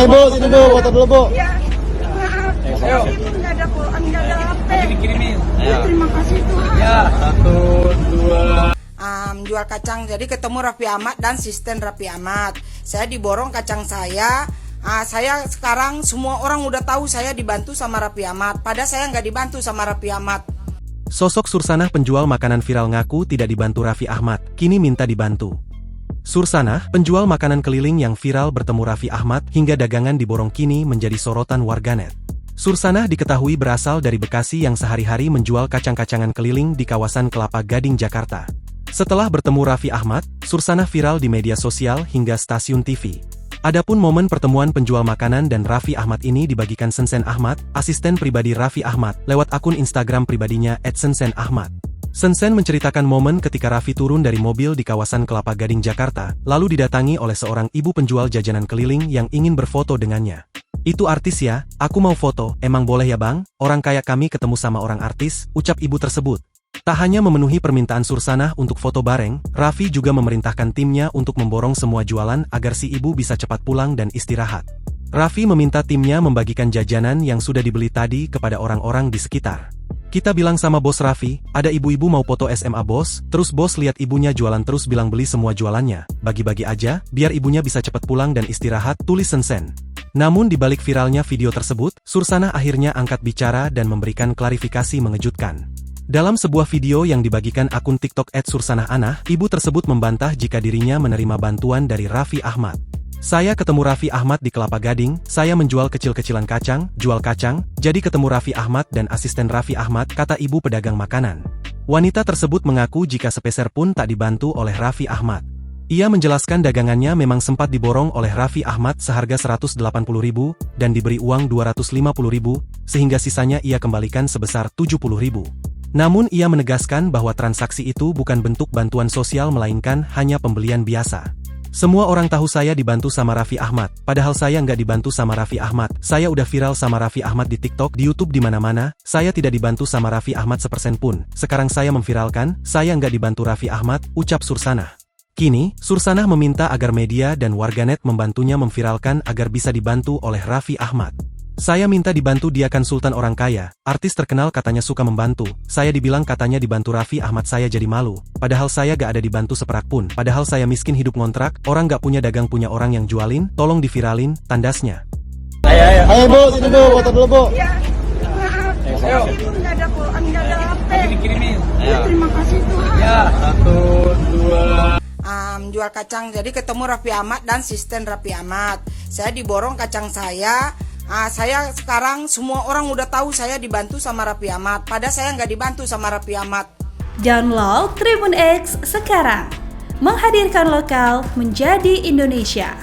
Ayo Bu, sini Bu, foto dulu Bu. Ya, maaf. Ibu nggak ada HP. Dikirimin. Ya, terima kasih Tuhan. Ya, 1, 2. Jual kacang, jadi ketemu Raffi Ahmad dan asisten Raffi Ahmad. Saya diborong kacang saya. Saya sekarang semua orang udah tahu saya dibantu sama Raffi Ahmad. Padahal saya nggak dibantu sama Raffi Ahmad. Sosok Sursanah penjual makanan viral ngaku tidak dibantu Raffi Ahmad, kini minta dibantu. Sursanah, penjual makanan keliling yang viral bertemu Raffi Ahmad hingga dagangan diborong kini menjadi sorotan warganet. Sursanah diketahui berasal dari Bekasi yang sehari-hari menjual kacang-kacangan keliling di kawasan Kelapa Gading, Jakarta. Setelah bertemu Raffi Ahmad, Sursanah viral di media sosial hingga stasiun TV. Adapun momen pertemuan penjual makanan dan Raffi Ahmad ini dibagikan Sensen Ahmad, asisten pribadi Raffi Ahmad, lewat akun Instagram pribadinya @sensenahmad. Sensen menceritakan momen ketika Raffi turun dari mobil di kawasan Kelapa Gading, Jakarta, lalu didatangi oleh seorang ibu penjual jajanan keliling yang ingin berfoto dengannya. "Itu artis ya, aku mau foto, emang boleh ya bang? Orang kayak kami ketemu sama orang artis," ucap ibu tersebut. Tak hanya memenuhi permintaan Sursanah untuk foto bareng, Raffi juga memerintahkan timnya untuk memborong semua jualan agar si ibu bisa cepat pulang dan istirahat. Raffi meminta timnya membagikan jajanan yang sudah dibeli tadi kepada orang-orang di sekitar. "Kita bilang sama bos Raffi, ada ibu-ibu mau foto SMA bos, terus bos lihat ibunya jualan terus bilang beli semua jualannya, bagi-bagi aja, biar ibunya bisa cepat pulang dan istirahat," tulis Sensen. Namun di balik viralnya video tersebut, Sursanah akhirnya angkat bicara dan memberikan klarifikasi mengejutkan. Dalam sebuah video yang dibagikan akun TikTok @sursanah_anah, ibu tersebut membantah jika dirinya menerima bantuan dari Raffi Ahmad. "Saya ketemu Raffi Ahmad di Kelapa Gading, saya menjual kecil-kecilan kacang, jual kacang, jadi ketemu Raffi Ahmad dan asisten Raffi Ahmad," kata ibu pedagang makanan. Wanita tersebut mengaku jika sepeser pun tak dibantu oleh Raffi Ahmad. Ia menjelaskan dagangannya memang sempat diborong oleh Raffi Ahmad seharga 180.000 dan diberi uang 250.000, sehingga sisanya ia kembalikan sebesar 70.000. Namun ia menegaskan bahwa transaksi itu bukan bentuk bantuan sosial melainkan hanya pembelian biasa. "Semua orang tahu saya dibantu sama Raffi Ahmad, padahal saya nggak dibantu sama Raffi Ahmad. Saya udah viral sama Raffi Ahmad di TikTok, di YouTube, di mana-mana. Saya tidak dibantu sama Raffi Ahmad sepersen pun. Sekarang saya memviralkan, saya nggak dibantu Raffi Ahmad," ucap Sursanah. Kini, Sursanah meminta agar media dan warganet membantunya memviralkan agar bisa dibantu oleh Raffi Ahmad. "Saya minta dibantu, dia kan sultan orang kaya, artis terkenal katanya suka membantu. Saya dibilang katanya dibantu Raffi Ahmad, saya jadi malu. Padahal saya gak ada dibantu seperak pun. Padahal saya miskin hidup ngontrak, orang gak punya dagang punya orang yang jualin, tolong diviralin," tandasnya. Ayo Bu, sini Bu, foto dulu Bu. Ya, maaf. Ibu nggak ada HP. Dikirimin. Ya, terima kasih Tuhan. Ya, 1, 2. Jual kacang, jadi ketemu Raffi Ahmad dan asisten Raffi Ahmad. Saya diborong kacang saya. Saya sekarang semua orang udah tahu saya dibantu sama Raffi Ahmad. Padahal saya nggak dibantu sama Raffi Ahmad. Download Tribun X sekarang, menghadirkan lokal menjadi Indonesia.